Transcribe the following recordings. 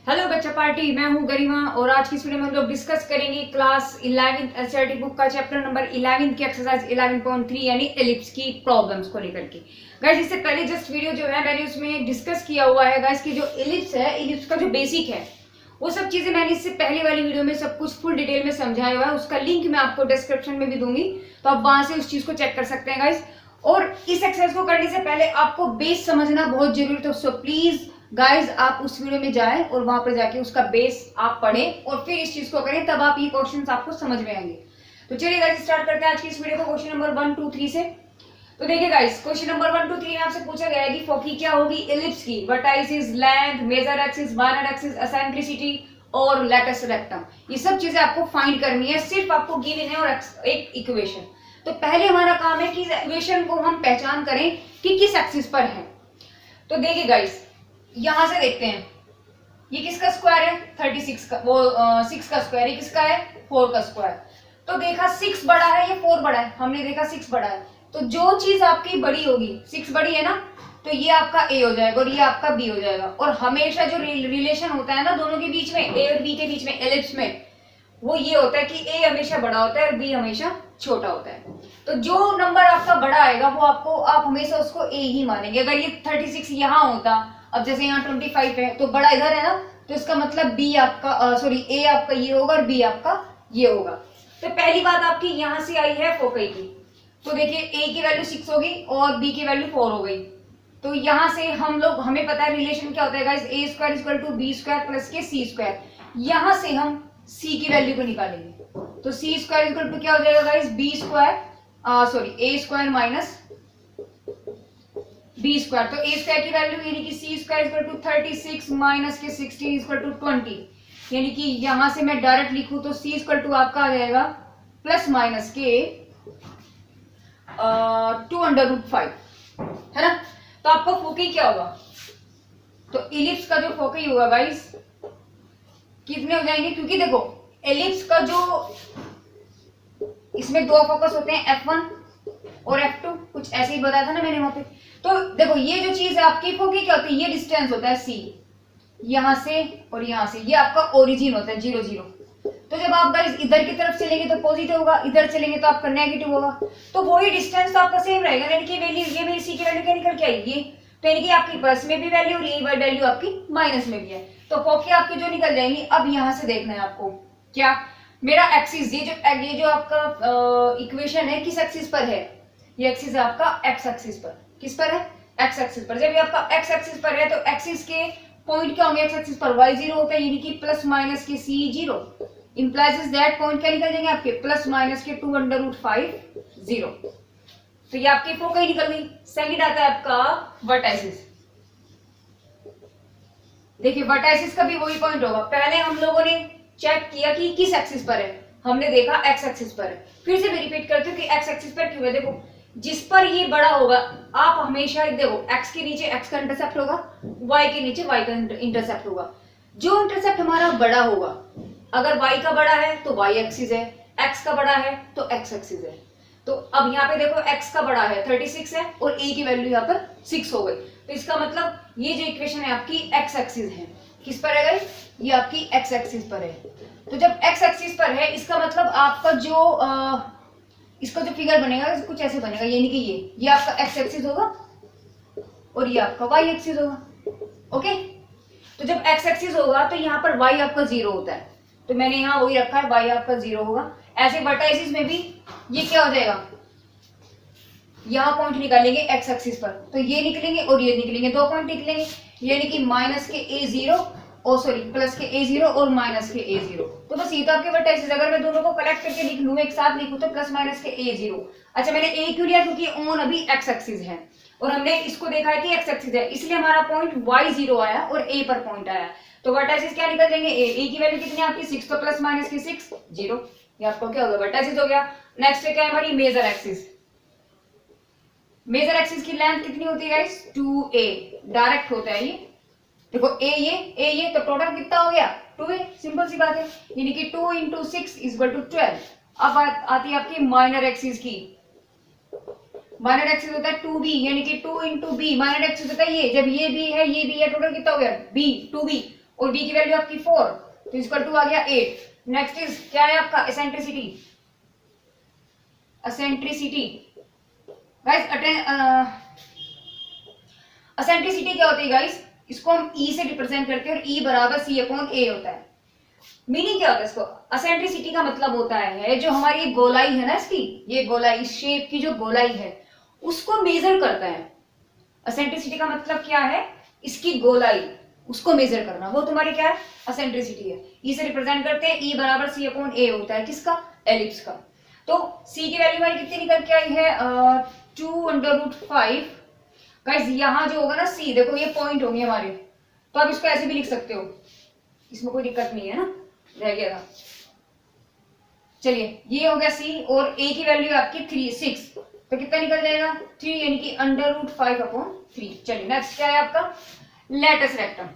Hello बच्चा party, मैं हूँ गरिमा और आज की इस वीडियो में हम लोग डिस्कस करेंगे क्लास 11th एससीईआरटी बुक का चैप्टर नंबर 11 की एक्सरसाइज 11.3 यानी एलिप्स की प्रॉब्लम्स को लेकर के। गाइस इससे पहले जस्ट वीडियो जो है मैंने उसमें डिस्कस किया हुआ है गाइस की जो एलिप्स है, एलिप्स का जो बेसिक है वो सब चीजें मैंने इससे पहले वाली वीडियो में सब कुछ फुल डिटेल में समझाया हुआ है। उसका लिंक मैं आपको डिस्क्रिप्शन में भी दूंगी, तो आप वहां से उस चीज को चेक कर सकते हैं गाइस। और इस एक्सरसाइज को करने से पहले आपको बेस समझना बहुत जरूरी है, तो सो प्लीज गाइज आप उस वीडियो में जाएं और वहां पर जाके उसका बेस आप पढ़ें और फिर इस चीज को करें, तब आप ये क्वेश्चंस आपको समझ में आएंगे। तो चलिए गाइज स्टार्ट करते हैं आज की इस वीडियो को क्वेश्चन नंबर 1, 2, 3 से। तो देखिए गाइज क्वेश्चन नंबर 1, 2, 3 में आपसे पूछा गया है कि फोकी क्या होगी एलिप्स की, vertices, length, major axis, minor axis, eccentricity और लेटस रेक्टम। ये सब चीजें आपको फाइंड करनी है, सिर्फ आपको गिवन है और एक इक्वेशन। तो पहले हमारा काम है कि इस इक्वेशन को हम पहचान करें कि किस एक्सिस पर है। तो देखिए गाइज यहां से देखते हैं, ये किसका स्क्वायर है 36 का, वो 6 का स्क्वायर, ये किसका है 4 का स्क्वायर। तो देखा 6 बड़ा है या 4 बड़ा है, हमने देखा 6 बड़ा है। तो जो चीज आपकी बड़ी होगी, 6 बड़ी है ना, तो ये आपका ए हो जाएगा और ये आपका बी हो जाएगा। और हमेशा जो रिलेशन होता है ना दोनों के बीच में, ए और बी के बीच में एलिप्स में, वो ये होता है कि ए हमेशा बड़ा होता है और बी हमेशा छोटा होता है। तो जो नंबर आपका बड़ा आएगा वो आपको, आप हमेशा उसको ए ही मानेंगे। अगर ये 36 यहाँ होता, अब जैसे यहाँ 25 है तो बड़ा इधर है ना, तो इसका मतलब बी आपका सॉरी ए आपका ये होगा और बी आपका ये होगा। तो पहली बात आपकी यहाँ से आई है फोकी की। तो देखिए ए की वैल्यू 6 होगी और बी की वैल्यू 4 हो गई। तो यहाँ से हमें पता है रिलेशन क्या होता है guys, a square equal to b square plus के सी स्क्वायर। यहाँ से हम सी की वैल्यू को निकालेंगे। तो सी स्क्वायर इक्वल टू क्या हो जाएगा गाइस, बी स्क्वायर सॉरी ए स्क्वायर माइनस बी स्क्वायर। तो ए स्क्वायर की वैल्यू यानी कि सी स्क्वायर इक्वल टू 36 माइनस के 16 इक्वल टू 20। यानी कि यहां से मैं डायरेक्ट लिखूं तो सी इक्वल टू आपका आ जाएगा प्लस माइनस के 2√5, है ना। तो आपका फोकी क्या होगा, तो एलिप्स का जो फोकी होगा गाइस कितने हो जाएंगे, क्योंकि देखो एलिप्स का जो इसमें दो फोकस होते हैं F1 और F2, कुछ ऐसे ही बताया था ना मैंने वहां पे। तो देखो ये जो चीज है आपकी फोकी क्या होती है, ये डिस्टेंस होता है C, यहां से और यहां से, ये आपका ओरिजिन होता है 0, 0। तो जब आप गाइस इधर की तरफ चलेंगे तो पॉजिटिव होगा, इधर चलेंगे तो आपका नेगेटिव होगा। तो वही डिस्टेंस तो आपका सेम रहेगा, यानी कि वैल्यू ये मेरी C की वैल्यू क्या निकल के आएगी, तो यानी कि आपकी प्लस में भी वैल्यू और ये वैल्यू आपकी माइनस में भी है। तो फोकी आपकी जो निकल जाएंगी। अब यहां से देखना है आपको क्या, मेरा एक्सिस ये जो आपका इक्वेशन है किस एक्सिस पर है, ये एक्सिस है आपका एक्स एक्सिस पर। किस पर है, एक्स एक्सिस पर। जब ये आपका एक्स एक्सिस पर है तो एक्सिस के पॉइंट क्या होंगे, एक्स एक्सिस पर y0 होता है, यानी कि प्लस माइनस के c0 इंप्लाइज दैट पॉइंट क्या निकल जाएंगे आपके, प्लस माइनस के 2√5 0। तो ये आपकी फोकी निकल गई। सेकंड आता है आपका वर्टाइसिस। देखिए वर्टाइसिस का भी वही पॉइंट होगा। पहले हम लोगों ने चेक किया कि किस एक्सिस पर है, हमने देखा एक्स एक्सिस पर है। फिर से मैं रिपीट करती हूँ कि एक्स एक्सिस पर क्यों है। देखो जिस पर ये बड़ा होगा, आप हमेशा देखो एक्स के नीचे एक्स का इंटरसेप्ट होगा, वाई के नीचे वाई का इंटरसेप्ट होगा। जो इंटरसेप्ट हमारा बड़ा होगा, अगर वाई का बड़ा है तो वाई एक्सिस है, एक्स का बड़ा है तो एक्स एक्सिस है। तो अब यहाँ पे देखो एक्स का बड़ा है 36 है और ए की वैल्यू यहाँ पर 6 हो गई। तो इसका मतलब ये जो इक्वेशन है आपकी एक्स एक्सिस है। किस पर है गाइस, ये आपकी एक्स एक्सिस पर है। तो जब एक्स एक्सिस पर है इसका मतलब आपका जो इसका जो फिगर बनेगा कुछ ऐसे बनेगा, यानी कि ये आपका एक्स एक्सिस होगा और ये आपका वाई एक्सिस होगा। ओके, तो जब एक्स एक्सिस होगा तो यहाँ पर वाई आपका 0 होता है, तो मैंने यहाँ वही रखा है, वाई आपका 0 होगा। ऐसे वर्टाइसिस में भी ये क्या हो जाएगा, यहाँ पॉइंट निकालेंगे एक्स एक्सिस पर, तो ये निकलेंगे और ये निकलेंगे, दो पॉइंट निकलेंगे, यानी कि माइनस के a0 प्लस के a0 और माइनस के a0। तो बस ये तो आपके वर्टाइसिस। अगर मैं दोनों को कलेक्ट करके लिख लूं, एक साथ लिखूं तो प्लस माइनस के a0। अच्छा मैंने a क्यों लिया, क्योंकि ऑन अभी एक्स एक्सिस है और हमने इसको देखा है कि एक्स एक्सिस है, इसलिए हमारा पॉइंट y0 आया और a पर पॉइंट आया। तो वर्टाइसिस क्या निकल जाएंगे, a की वैल्यू कितनी आपकी 6, तो प्लस माइनस की 6 0, ये आपको क्या होगा वर्टाइसिस हो गया। नेक्स्ट क्या है हमारी मेजर एक्सिस। मेजर एक्सिस की लेंथ कितनी होती है गाइस, 2a, डायरेक्ट होता है ये। देखो ए ये तो टोटल कितना हो गया 2a, सिंपल सी बात है, यानी कि 2 × 6 = 12। अब आती है आपकी माइनर एक्सिस की। माइनर एक्सिस होता है 2b, यानी कि 2 × b। माइनर एक्सिस होता है ये, जब ये b है ये b है, टोटल कितना हो गया b 2b। और बी की वैल्यू आपकी 4, तो इक्वल टू आ गया 8। नेक्स्ट इज क्या है आपका एसेंट्रिसिटी। एसेंट्रिसिटी गाइस, एसेंट्रिसिटी क्या होती है गाइस, इसको हम ई से रिप्रेजेंट करते हैं और ई बराबर सी अपॉन ए होता है। मीनिंग क्या होता है इसको, एसेंट्रिसिटी का मतलब होता है जो हमारी गोलाई है ना, इसकी ये गोलाई, इस शेप की जो गोलाई है उसको मेजर करता है। एसेंट्रिसिटी का मतलब क्या है, इसकी गोलाई उसको मेजर करना, वो तुम्हारी क्या है एसेंट्रिसिटी है। ई से रिप्रेजेंट करते हैं, ई बराबर सी अपॉन ए होता है किसका, एलिप्स का। तो सी की वैल्यू हमारी कितनी निकल के आई है 2√5। गाइस यहाँ जो होगा ना सी, देखो ये पॉइंट होंगे हमारे, तो आप इसको ऐसे भी लिख सकते हो, इसमें कोई दिक्कत नहीं है ना, रह गया था। चलिए ये हो गया सी, और ए की वैल्यू आपकी 6, तो कितना निकल जाएगा 3, यानी कि √5/3। चलिए नेक्स्ट क्या है आपका लेटस रेक्टम।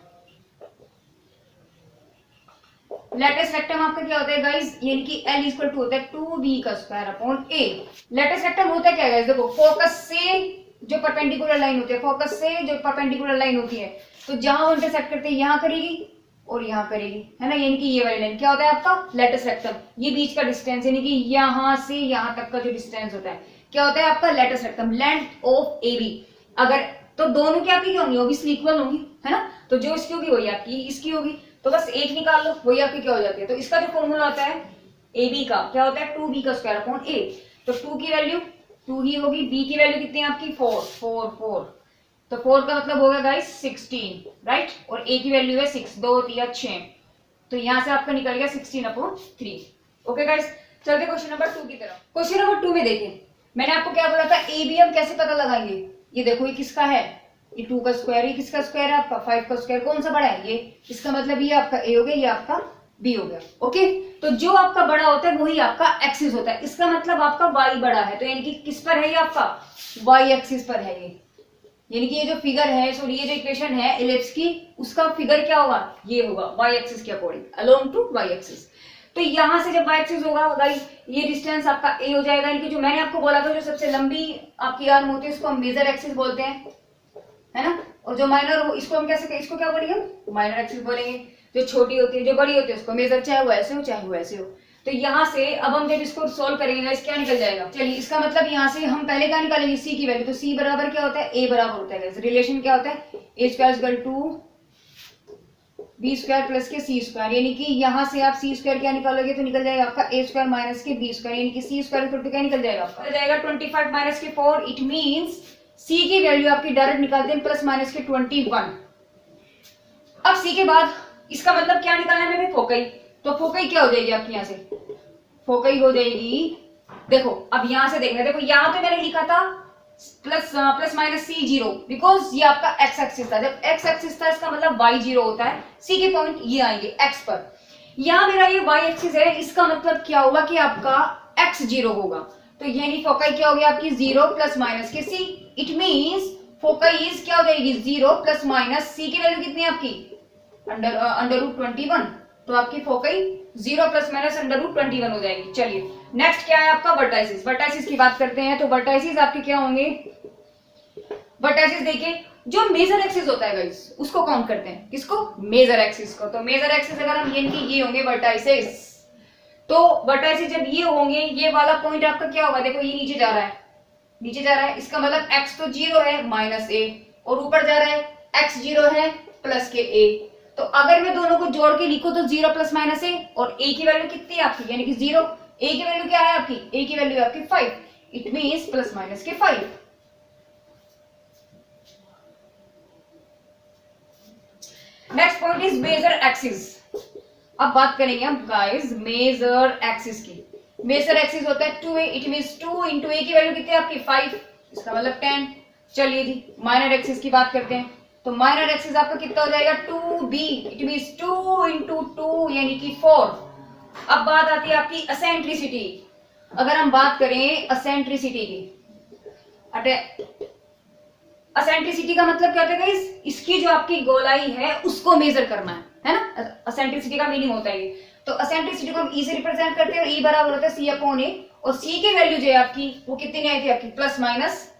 लेटस रेक्टम आपका क्या होता है गाइस, यानी कि L इक्वल टू होता है 2b²/a। लेटस रेक्टम होता है क्या गाइस, देखो फोकस से जो परपेंडिकुलर लाइन होती है, फोकस से जो परपेंडिकुलर लाइन होती है, तो जहां वो इंटरसेक्ट करते हैं यहां करेगी और यहाँ करेगी, है ना, यानी कि ये वाली लाइन क्या होता है आपका लेटस रेक्टम। ये बीच का डिस्टेंस यानी कि यहाँ से यहाँ तक का जो डिस्टेंस होता है क्या होता है आपका latus rectum. Length of a b, अगर तो दोनों की आपकी क्या होंगी, ऑब्वियसली इक्वल होंगी, है ना, तो जो इसकी होगी वही आपकी इसकी होगी, तो बस एक निकाल लो, वही आपकी क्या हो जाती है। तो इसका जो फॉर्मूला होता है ए बी का क्या होता है 2b²/a, तो 2 की वैल्यू 2 ही होगी, b की वैल्यू कितनी है आपकी 4, तो 4 का मतलब होगा गाइस 16, राइट, और a की वैल्यू है 6, 2 3 6, तो यहां से आपका निकल गया 16/3। ओके गाइस, चलते क्वेश्चन नंबर 2 की तरफ। क्वेश्चन नंबर 2 में देखें, मैंने आपको क्या बोला था ए बी हम कैसे पता लगाएंगे। ये देखो ये किसका है, ये 2 का स्क्वायर, ये किसका स्क्वायर है आपका 5 का स्क्वायर, कौन सा बड़ा है ये, इसका मतलब ये आपका ए हो गया, ये आपका बी हो गया। ओके, तो जो आपका बड़ा होता है वही आपका एक्सिस होता है, इसका मतलब आपका वाई बड़ा है, तो यानी कि किस पर है ये आपका वाई एक्सिस पर है ये, यानी कि ये जो फिगर है, सॉरी ये जो इक्वेशन है इलिप्स की, उसका फिगर क्या होगा, ये होगा वाई एक्सिस के according along to y axis. तो यहां से जब वाई एक्सिस होगा गाइस, ये डिस्टेंस आपका ए हो जाएगा, यानी कि जो मैंने आपको बोला था जो सबसे लंबी आपकी आर्म होती है उसको हम मेजर एक्सिस बोलते हैं, है ना, और जो माइनर हो इसको हम कैसे, इसको क्या बोलेंगे हम माइनर एक्सिस बोलेंगे। जो छोटी होती है जो बड़ी होती है उसको मेजर, चाहे वो ऐसे हो चाहे वो ऐसे हो। तो यहाँ से अब हम जब इसको सोल्व करेंगे गाइस क्या निकल जाएगा, चलिए इसका मतलब यहाँ से हम पहले क्या निकालेंगे सी की वैल्यू, तो सी बराबर क्या होता है ए बराबर होता है गाइस, रिलेशन क्या होता है a² b² प्लस के c², यानी कि यहाँ से आप c² क्या निकालोगे तो निकल जाएगा आपका a² माइनस के b², यानी कि c² इक्वल टू क्या निकल जाएगा आपका, निकल जाएगा 25 माइनस के 4। इट मींस c की वैल्यू आपकी डायरेक्ट निकालते हैं प्लस माइनस के 21। अब c के बाद इसका मतलब क्या निकालना है हमें फोकई, तो फोकई क्या हो जाएगी आपकी, यहाँ से फोकई हो जाएगी, देखो अब यहां से देखना, देखो यहाँ पे मैंने लिखा था प्लस माइनस c0, बिकॉज ये आपका x एक्सिस था, जब x एक्सिस था इसका मतलब y0 होता है, c के पॉइंट ये आएंगे x पर, यहाँ मेरा ये y एक्सिस है, इसका मतलब क्या होगा कि आपका x0 होगा, तो यानी फोकई क्या हो गया आपकी 0 प्लस माइनस के c। इट मींस फोकई इज क्या हो जाएगी 0 प्लस माइनस c की वैल्यू कितनी है आपकी √21, तो आपकी फोकई 0 प्लस माइनस √21 हो जाएगी। चलिए नेक्स्ट क्या है आपका वर्टाइसिस। वर्टाइसिस की बात करते हैं, तो वर्टाइसिस आपके क्या होंगे, वर्टाइसिस देखिए जो मेजर एक्सिस होता है गाइस उसको काउंट करते हैं, किसको मेजर एक्सिस को, तो मेजर एक्सिस अगर हम ये होंगे वर्टाइसिस, तो वर्टाइसिस जब ये होंगे, ये वाला पॉइंट आपका क्या होगा, देखो ये नीचे जा रहा है, नीचे जा रहा है, इसका मतलब x तो 0 है माइनस a, और ऊपर जा रहा है x 0 है प्लस के a, तो अगर मैं दोनों को जोड़ के लिखूं तो 0 प्लस माइनस a, और a की वैल्यू कितनी है आपकी, यानी कि 0, a की वैल्यू क्या है आपकी, a की वैल्यू आपकी 5, इट मींस प्लस माइनस के 5। Next point is major axis. अब बात करेंगे हम गाइस मेजर एक्सिस की। मेजर एक्सिस होता है 2a, it means 2 into a की वैल्यू कितनी है आपकी 5, इसका मतलब 10। चलिए जी माइनर एक्सिस की बात करते हैं, तो माइनर एक्सिस आपका कितना हो जाएगा 2b, इट मींस 2 into 2 यानी कि 4। अब बात आती है आपकी एसेंट्रिसिटी। अगर हम बात करें एसेंट्रिसिटी की, एसेंट्रिसिटी का मतलब क्या होता है गाइस, इसकी जो आपकी गोलाई है उसको मेजर करना है ना, एसेंट्रिसिटी का मीनिंग होता है ये। तो एसेंट्रिसिटी को हम ई से रिप्रेजेंट करते हैं, और ई बराबर होता है सी अपॉन ए, और सी की वैल्यू जो है आपकी वो कितनी आई थी आपकी प्लस माइनस,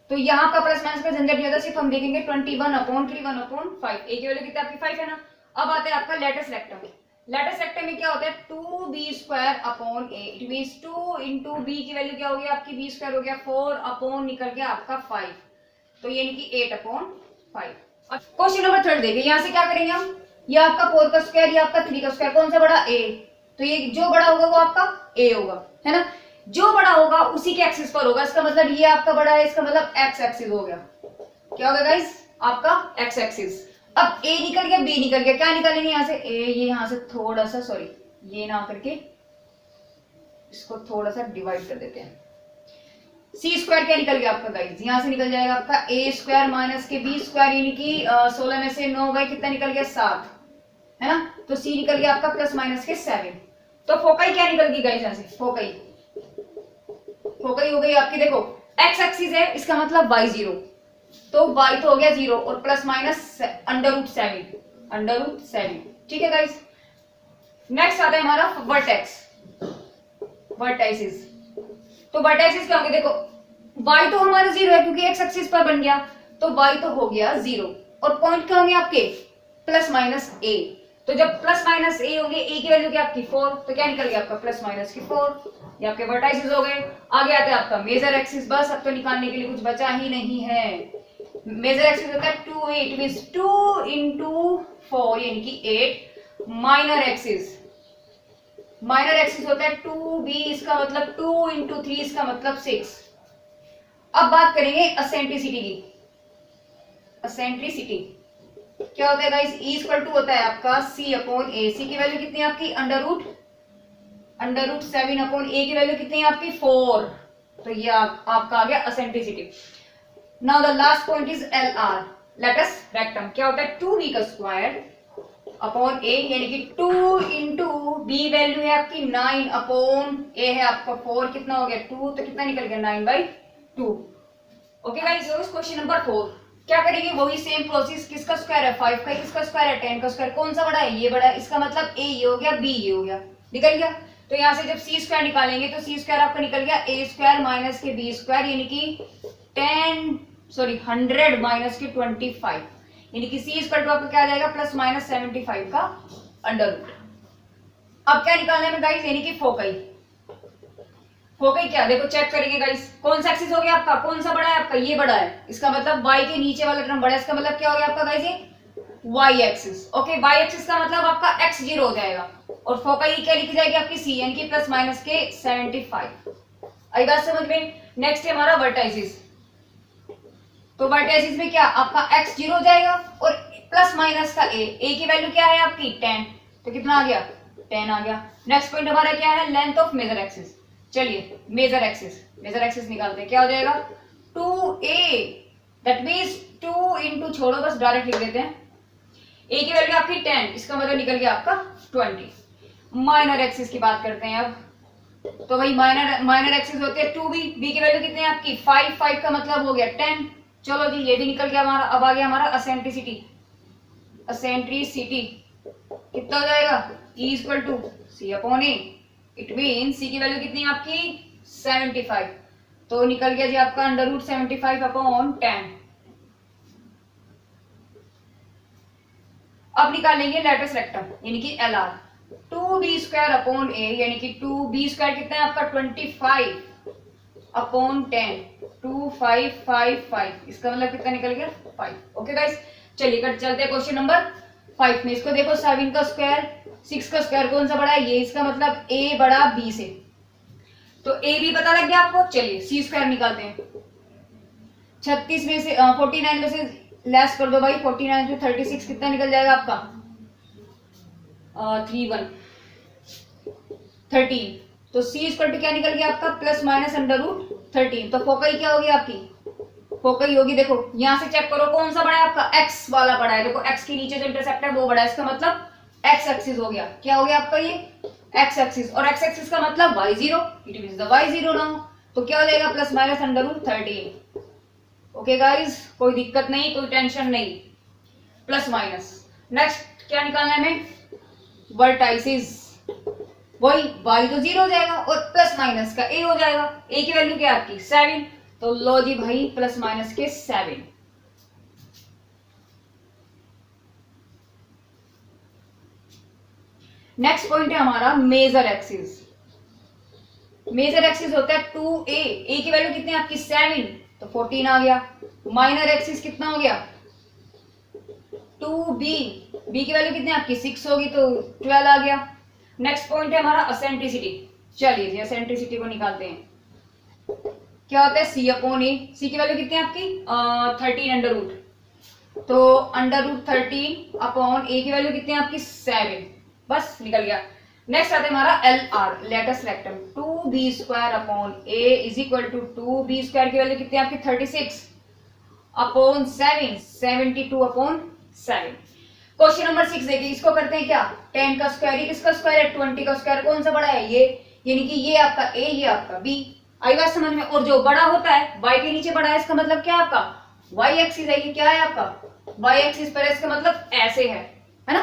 तो यहाँ का प्लस माइनस का झंझट नहीं होता, सिर्फ हम देखेंगे 21/3 1/5, ए की वैल्यू कितनी आपकी 5 है ना, अब आता है आपका लेटेस्ट रेक्टम। लेटेस्ट रेक्टम में क्या होता है 2b² upon a, it means 2 into b की वैल्यू क्या हो गया आपकी b² हो गया 4 अपॉन निकल गया आपका 5, तो ये यानी कि 8 अपॉन 5। अब क्वेश्चन नंबर 3 देखिए, यहाँ से क्या करेंगे हम, ये आपका 4 का स्क्वायर, ये आपका 3 का स्क्वायर, कौन सा बड़ा a, तो ये जो बड़ा होगा वो आपका a होगा, है ना, जो बड़ा होगा उसी के एक्सिस पर होगा, इसका मतलब ये आपका बड़ा है, इसका मतलब x एक्सिस हो गया, क्या होगा गाइस आपका x एक्सिस। अब a निकल गया b निकल गया, क्या निकालेंगे यहाँ से a, ये यहाँ से थोड़ा सा सॉरी ये ना करके इसको थोड़ा सा डिवाइड कर देते हैं, c² क्या निकल गया आपका गाइस, यहाँ से निकल जाएगा आपका a² माइनस के b² यानी कि 16 में से 9 गए, कितना निकल गया 7, है ना, तो c निकल गया आपका प्लस माइनस के 7। तो फोकाई क्या निकल गई गाइस, यहाँ से फोकाई हो गई आपकी, देखो x एक्सिस है, इसका मतलब y0, तो y तो हो गया 0 और प्लस माइनस √7, ठीक है गाइस। नेक्स्ट आता है हमारा वर्टेक्सिस, तो वर्टेक्सिस क्या होंगे, देखो y तो हमारा 0 है क्योंकि x एक्सिस पर बन गया, तो y तो हो गया 0 और पॉइंट क्या होंगे आपके प्लस माइनस a, तो जब प्लस माइनस a होंगे, a की वैल्यू क्या आपकी 4, तो क्या निकल गया आपका प्लस माइनस की 4, ये आपके वर्टाइसिस हो गए। आगे आता है आपका मेजर एक्सिस, बस अब तो निकालने के लिए कुछ बचा ही नहीं है। मेजर एक्सिस होता है 2a, इट मींस 2 इंटू 4 यानी कि 8। माइनर एक्सिस होता है 2b, इसका मतलब 2 इंटू 3, इसका मतलब 6। अब बात करेंगे एसेंट्रिसिटी की। एसेंट्रिसिटी क्या होता है गाइस, E इक्वल टू होता है आपका c अपॉन a, c की वैल्यू कितनी है आपकी √7 अपॉन a की वैल्यू कितनी है आपकी 4, तो ये आपका आ गया eccentricity. Now the last point is LR, latus rectum, क्या होता है 2b का स्क्वायर अपॉन a यानी कि 2 इंटू b वैल्यू है आपकी 9 अपॉन a है आपका 4, कितना हो गया 2, तो कितना निकल गया 9/2। ओके गाइस, क्वेश्चन नंबर 4 क्या करेंगे, वही सेम प्रोसेस, किसका स्क्वायर है 5 का, किसका स्क्वायर है 10 का स्क्वायर, कौन सा बड़ा है ये बड़ा है, इसका मतलब a ये हो गया b ये हो गया, निकल गया। तो यहाँ से जब c² निकालेंगे तो c² आपका निकल गया a² माइनस के b² यानी कि 100 माइनस के 25, यानी कि c इक्वल टू आपका क्या आ जाएगा प्लस माइनस 75 का अंडर रूट। अब क्या निकालना है गाइस, यानी कि फोकाई क्या, देखो चेक करेंगे गाइस, कौन सा एक्सिस हो गया आपका, कौन सा बड़ा है आपका, ये बड़ा है, इसका मतलब y के नीचे वाला टर्म बड़ा है, इसका मतलब क्या हो गया आपका गाइस ये y axis. Okay, y axis का मतलब आपका x0 हो जाएगा और फोकाई क्या लिखी जाएगी आपकी c यानी कि प्लस माइनस के 75। आई बात समझ में। नेक्स्ट है हमारा वर्टाइसिस, तो वर्टाइसिस में क्या आपका x0 हो जाएगा और प्लस माइनस का a की वैल्यू क्या है आपकी 10, तो कितना आ गया 10 आ गया। नेक्स्ट पॉइंट हमारा क्या है, लेंथ ऑफ मेजर एक्सिस। चलिए मेजर एक्सिस निकालते हैं, क्या हो जाएगा 2a, दैट मींस 2 इंटू छोड़ो बस डायरेक्ट लिख देते हैं, a की वैल्यू आपकी 10, इसका मतलब निकल गया आपका 20। माइनर एक्सिस की बात करते हैं अब, तो भाई माइनर एक्सिस होती है 2b, b की वैल्यू कितनी है आपकी 5 का मतलब हो गया 10। चलो जी ये भी निकल गया हमारा। अब आ गया हमारा एसेंट्रिसिटी कितना हो जाएगा, E equal to c upon a, it mean c की वैल्यू कितनी है आपकी 75, तो निकल गया जी आपका अंडर रूट 75 अपॉन 10। अब निकालेंगे लेटेस्ट रेक्टम यानी कि LR, 2b² अपॉन a यानी कि 2b² कितना है आपका 25 अपॉन 10, 2555, इसका मतलब कितना निकल गया 5। ओके गाइस, चलिए कट चलते हैं क्वेश्चन नंबर 5 में। इसको देखो 7 का स्क्वायर 6 का स्क्वायर कौन सा बड़ा है, ये, इसका मतलब a बड़ा b से, तो a भी पता लग गया आपको। चलिए c² निकालते हैं, 36 में से 49 में से लेस कर दो भाई, 49 में 36 कितना निकल जाएगा आपका 13, तो c इक्वल टू क्या निकल गया आपका प्लस माइनस अंडर रूट 13। तो फोकाई क्या होगी आपकी, फोकाई होगी, देखो यहां से चेक करो कौन सा बड़ा है आपका x वाला बड़ा है, देखो x के नीचे जो इंटरसेप्ट है वो बड़ा है, इसका मतलब x एक्सिस हो गया, क्या हो गया आपका ये x एक्सिस, और x एक्सिस का मतलब y0, it means the y0 now, तो क्या हो जाएगा plus minus under root 13। Okay guys, कोई दिक्कत नहीं, कोई टेंशन नहीं, प्लस माइनस। नेक्स्ट क्या निकालना है हमें, वर्टाइसिस, वही y तो 0 हो जाएगा और प्लस माइनस का a हो जाएगा, a की वैल्यू क्या है आपकी 7, तो लो जी भाई प्लस माइनस के 7। नेक्स्ट पॉइंट है हमारा मेजर एक्सिस। मेजर एक्सिस होता है 2a, a की वैल्यू कितनी है आपकी 7, तो 14 आ गया। माइनर एक्सिस कितना हो गया 2b, b की वैल्यू कितनी है आपकी 6 होगी, तो 12 आ गया। नेक्स्ट पॉइंट है हमारा असेंट्रिसिटी। चलिए जी असेंट्रिसिटी को निकालते हैं। क्या होता है c अपॉन ए, c की वैल्यू कितनी है आपकी 13 अंडर रूट, तो अंडर रूट 13 अपॉन ए की वैल्यू कितनी है आपकी 7, बस निकल गया। नेक्स्ट आता है हमारा L R, latus rectum, 2b² upon a is equal to 2b² की वैल्यू कितनी है आपकी 36 अपॉन 7, 72 अपॉन 7। क्वेश्चन नंबर 6 देखिए, इसको करते हैं क्या 10 का स्क्वायर, ये किसका स्क्वायर है 20 का स्क्वायर, कौन सा बड़ा है ये, यानी कि ये आपका a, ये आपका b। आई बात समझ में। और जो बड़ा होता है y के नीचे बड़ा है, इसका मतलब क्या है आपका y एक्सिस है, ये क्या है आपका y एक्सिस पर है, इसका मतलब ऐसे है ना।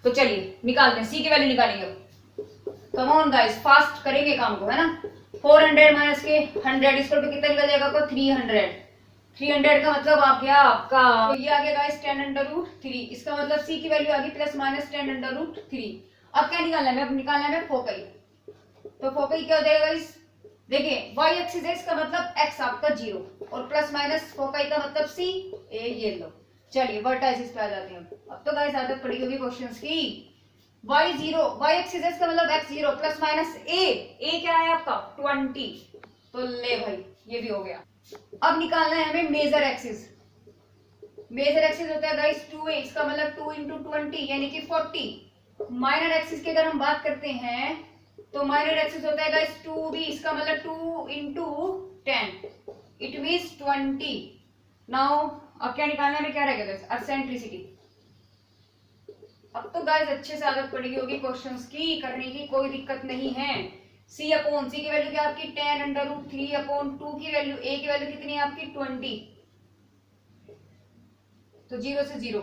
तो चलिए निकालते हैं, c की वैल्यू निकालेंगे। कम ऑन गाइस, फास्ट करेंगे काम को, है ना। 400 माइनस के 100 इसको तो कितना निकल जाएगा आपको 300। 300 का मतलब आप क्या आपका, तो ये आ गया गाइस 10 अंडर रूट 3, इसका मतलब c की वैल्यू आ गई प्लस माइनस 10 अंडर रूट 3। अब क्या निकालना है, अब निकालना है फोकई। तो फोकई क्या हो जाएगा गाइस, देखिए y एक्सिस है, इसका मतलब x आपका 0 और प्लस माइनस फोकई का मतलब c, ये लो। चलिए वर्टाइसिस पे आ जाते हैं। अब तो गाइस आदत पड़ी होगी क्वेश्चंस की। y0, y एक्सिस है, इसका मतलब x0 प्लस माइनस a क्या है आपका 20, तो ले भाई ये भी हो गया। अब निकालना है हमें मेजर एक्सिस। मेजर एक्सिस होता है गाइस 2a, इसका मतलब 2 इंटू 20 यानी कि 40। माइनर एक्सिस की अगर हम बात करते हैं तो माइनर एक्सिस होता है गाइस 2b, इसका मतलब 2 इंटू 10, इट मीन्स 20। नाउ अब क्या निकालना है, क्या रहेगा गाइस एसेंट्रिसिटी। अब तो गाइस अच्छे से आदत पड़ी होगी क्वेश्चंस की, करने की कोई दिक्कत नहीं है। c अपॉन c की वैल्यू क्या आपकी 10 अंडर रूट 3 अपॉन 2 की वैल्यू a की वैल्यू कितनी है आपकी 20, तो 0 से 0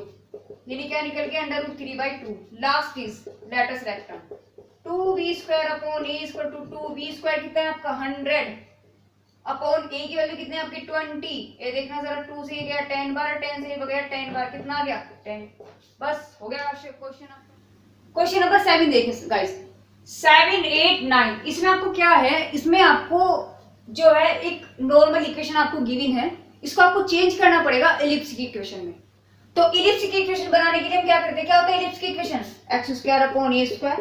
यानी क्या निकल गया under root 3/2। Last is latus rectum, 2b² upon a equal to 2b² कितना है आपका 100 अपॉन a की वैल्यू कितनी है आपकी 20। ये देखना जरा, 2 से ये गया 10 बार, 10 से ये गया 10 बार, कितना आ गया 10, बस हो गया क्वेश्चन। क्वेश्चन नंबर 7 देखिए गाइस, 7, 8, 9, इसमें आपको क्या है, इसमें आपको जो है एक नॉर्मल इक्वेशन आपको गिवन है, इसको आपको चेंज करना पड़ेगा एलिप्स की इक्वेशन में। तो एलिप्स की इक्वेशन बनाने के लिए हम क्या करते हैं, क्या होता है एलिप्स की equation, x² upon a²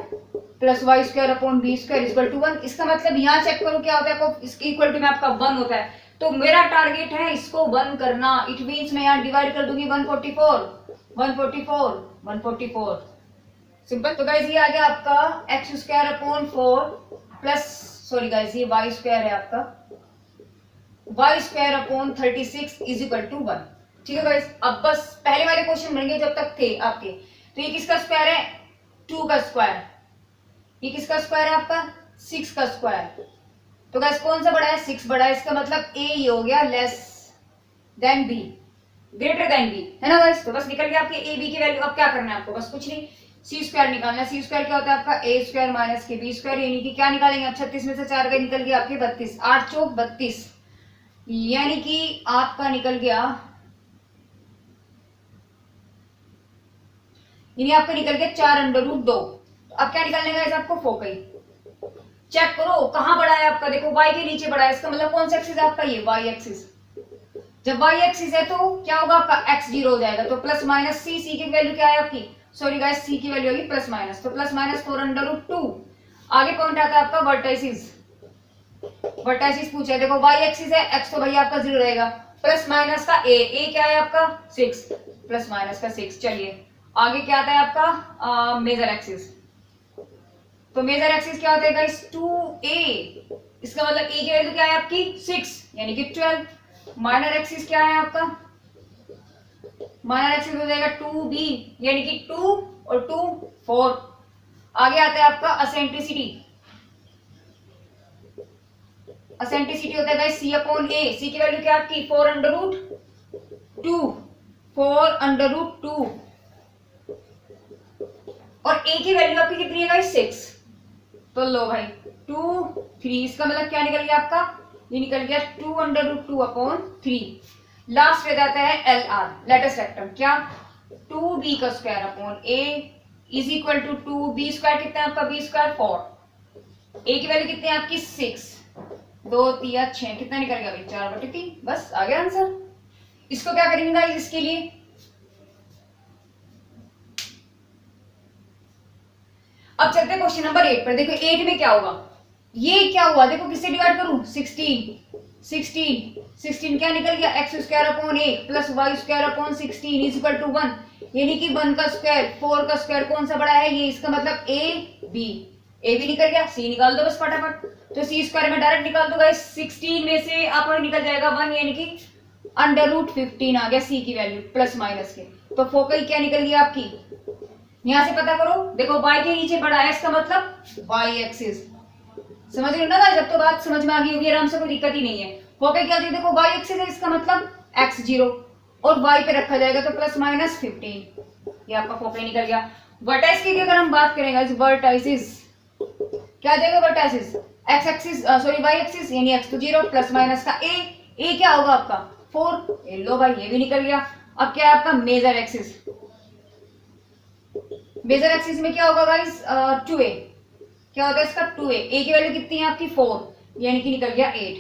plus y² upon b² equal to 1। इसका मतलब यहाँ चेक करो क्या होता है, आपको इसके इक्वल टू में आपका 1 होता है, तो मेरा टारगेट है इसको 1 करना। इट मींस मैं यहाँ डिवाइड कर दूंगी 144, 144, 144, सिंपल। तो गाइस ये आ गया आपका x² upon 4 plus, sorry guys ये y² है आपका, y² upon 36 is equal to 1। ठीक है गाइस, अब बस पहले वाले क्वेश्चन बनेंगे जब तक थे आपके। तो ये किसका स्क्वायर है 2 का स्क्वायर, ये किसका स्क्वायर है आपका 6 का स्क्वायर। तो गाइस कौन सा बड़ा है 6 बड़ा है, इसका मतलब a ये हो गया less than b, greater than b, है ना गाइस। तो बस निकल गया आपके a b की वैल्यू। अब क्या करना है आपको, बस कुछ नहीं, c² निकालना है। c² क्या होता है आपका a² माइनस के b², यानी कि क्या निकालेंगे आप 36 में से 4 गए, निकल गया आपके 32, 8 चौक 32, यानी कि आपका निकल गया, यानी आपका निकल गया 4 अंडर रूट 2। अब क्या निकालने का आपको फोकई, चेक करो कहां बड़ा है आपका, देखो y के नीचे बड़ा है, इसका मतलब कौन सा एक्सिस है आपका ये y एक्सिस। जब y एक्सिस है तो क्या होगा आपका x 0 हो जाएगा, तो प्लस माइनस c, c की वैल्यू क्या है आपकी, सॉरी गाइस c की वैल्यू होगी प्लस माइनस, तो प्लस माइनस 4 अंडर रूट 2। आगे पॉइंट आता है आपका वर्टाइसिस। वर्टाइसिस पूछा है, देखो y एक्सिस है, x तो भैया आपका 0 रहेगा, प्लस माइनस का a क्या है आपका 6, प्लस माइनस का 6। चलिए आगे क्या आता है आपका मेजर एक्सिस। तो मेजर एक्सिस क्या होता है गाइस 2a, इसका मतलब a की वैल्यू क्या है आपकी 6 यानी कि 12। माइनर एक्सिस क्या है आपका, माइनर एक्सिस हो जाएगा 2b यानी कि 2 और 2 4। आगे आता है आपका असेंट्रिसिटी। असेंट्रिसिटी होता है guys c upon a, c की वैल्यू क्या है आपकी 4 अंडर रूट 2, 4 अंडर रूट 2, और a की वैल्यू आपकी कितनी है गाइस 6। तो लो भाई 2 3, इसका मतलब क्या निकल गया आपका, ये निकल गया 2 अंडर रूट 2 अपॉन 3। लास्ट में जाता है एल आर, लेटेस्ट रेक्टम, क्या 2b का square upon a is equal to 2 b square कितना है आपका बी स्क्वायर 4, ए की वैल्यू कितनी है आपकी 6, 2 3 6 कितना निकल गया भाई 4/3, बस आ गया आंसर। इसको क्या करेंगे गाइस इसके लिए, अब चलते हैं क्वेश्चन नंबर 8 पर। देखो 8 में क्या होगा, ये क्या हुआ देखो किससे डिवाइड करूं 16 क्या निकल गया x square upon 8 plus y square upon 16 is equal to 1, यानी कि 1 का स्क्वायर 4 का स्क्वायर कौन सा बड़ा है ये, इसका मतलब ए बी निकल गया, सी निकाल दो बस फटाफट, तो सी स्क्वायर में डायरेक्ट निकाल दो गाइस, 16 में से आपका निकल जाएगा 1 यानी कि √15 आ गया सी की वैल्यू प्लस माइनस के, तो फोकल क्या निकल गई आपकी, यहां से पता करो देखो y के नीचे बड़ा है इसका मतलब y एक्सिस, समझ रहे हो ना, जब तो बात समझ में आ गई होगी आराम से, कोई दिक्कत ही नहीं है। फोकल क्या होती है देखो y एक्सिस है इसका मतलब x0 और y पे रखा जाएगा तो प्लस माइनस 15, ये आपका फोकल निकल गया। वर्टाइस की अगर हम बात करेंगे वर्टाइसिस क्या आ जाएगा, vertices x axis sorry y axis यानी x तो 0 प्लस माइनस का a क्या होगा आपका 4, लो भाई ये भी निकल गया। अब क्या है आपका मेजर एक्सिस, मेजर एक्सिस में क्या होगा गाइस 2a, क्या होता है इसका 2a, a की वैल्यू कितनी है आपकी 4 यानी कि निकल गया 8।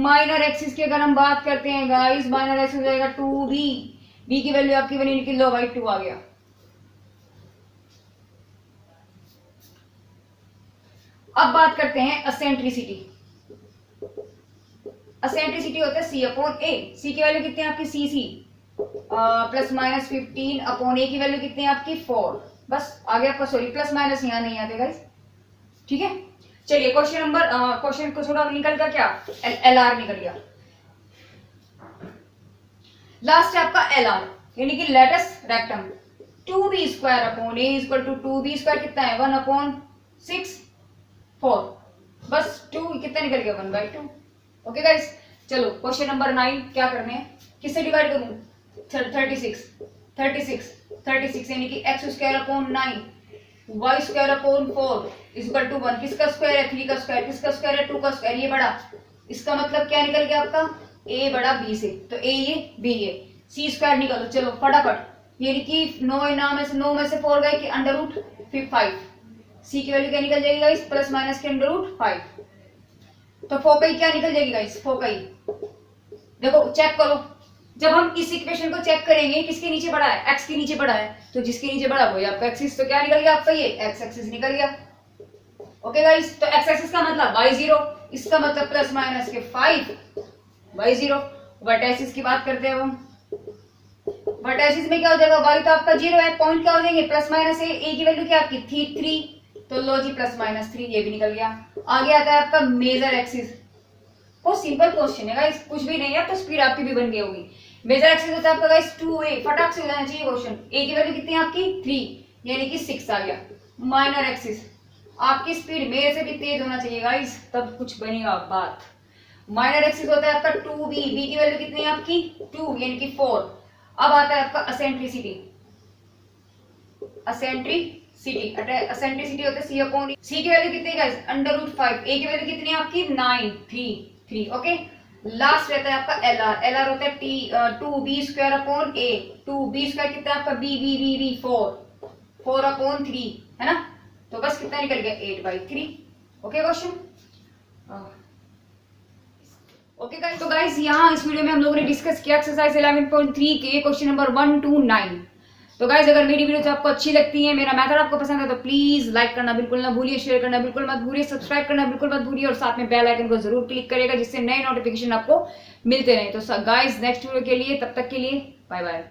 माइनर एक्सिस की अगर हम बात करते हैं गाइस, माइनर एक्सिस हो जाएगा 2b, b की वैल्यू आपकी बनी निकल लो भाई 2 आ गया। अब बात करते हैं असेंट्रिसिटी, असेंट्रिसिटी होता है c अपॉन a, c की वैल्यू कितनी है आपकी cc plus minus 15 upon a की वैल्यू कितनी है आपकी 4, बस आ गया आपका, सॉरी प्लस माइनस यहाँ नहीं आते गाइस, ठीक है। चलिए क्वेश्चन को थोड़ा निकल गया क्या, LR निकल गया, लास्ट है आपका LR यानी कि latus rectum, 2b square upon a equal to 2b square कितना है 1/6 4, बस 2 कितना निकल गया 1/2। ओके गाइस, चलो क्वेश्चन नंबर 9 क्या करने हैं, किससे डिवाइड करूं 36 यानी कि x square upon 9 y square upon 4 is equal to 1, किसका स्क्वायर है 3 का स्क्वायर, किसका स्क्वायर है 2 का स्क्वायर, ये बड़ा, इसका मतलब क्या निकल गया आपका a बड़ा b से, तो a ये b ये, c स्क्वायर निकालो चलो फटाफट, यानी कि 9 में से 4 गए कि √5, c की वैल्यू क्या निकल जाएगी गाइस प्लस माइनस के √5, तो फोकई क्या निकल जाएगी गाइस, फोकई देखो चेक करो, जब हम इस इक्वेशन को चेक करेंगे किसके नीचे बड़ा है x के नीचे बड़ा है, तो जिसके नीचे बड़ा वही आपका एक्सिस, तो क्या निकल गया आपका ये x एक्सिस निकल गया। ओके गाइस, तो x एक्सिस का मतलब y0, इसका मतलब प्लस माइनस के 5 y0। वर्टाइसिस की बात करते हैं हम, वर्टाइसिस में क्या हो जाएगा, y तो आपका 0 है, पॉइंट क्या हो जाएंगे प्लस माइनस a की वैल्यू क्या आपकी 3, तो लो जी प्लस माइनस 3 ये भी निकल गया। आगे आता है आपका मेजर एक्सिस, बहुत सिंपल क्वेश्चन है गाइस, कुछ भी नहीं है तो स्पीड आपकी भी बन गई होगी। मेजर एक्सिस होता है आपका गाइस 2a, फटाक से हो जाना चाहिए क्वेश्चन, a की वैल्यू कितनी है आपकी 3 यानी कि 6 आ गया। माइनर एक्सिस आपकी स्पीड मेरे से भी तेज होना चाहिए गाइस, तब कुछ बनेगा बात। माइनर एक्सिस होता है आपका 2b, b की वैल्यू कितनी है आपकी 2 यानी कि 4। अब आता है आपका असेंट्रिसिटी, असेंट्रिसिटी होता है c अपॉन e, c की वैल्यू कितनी है गाइस √5, a की वैल्यू कितनी है आपकी 9 3। ओके, लास्ट रहता है आपका LR होता है 2b square upon a, 2b square कितना है आपका b 4 अपॉन 3 है ना, तो बस कितना निकल गया 8/3। ओके क्वेश्चन, ओके गाइस, तो गाइस यहाँ इस वीडियो में हम लोगों ने डिस्कस किया एक्सरसाइज 11.3 के क्वेश्चन नंबर 1 to 9। तो गाइस अगर मेरी वीडियोस आपको अच्छी लगती है, मेरा मेथड आपको पसंद है, तो प्लीज लाइक करना बिल्कुल ना भूलिए, शेयर करना बिल्कुल मत भूलिए, सब्सक्राइब करना बिल्कुल मत भूलिए और साथ में बेल आइकन को जरूर क्लिक करिएगा जिससे नए नोटिफिकेशन आपको मिलते रहे। तो गाइस नेक्स्ट वीडियो के लिए, तब तक के लिए बाय बाय।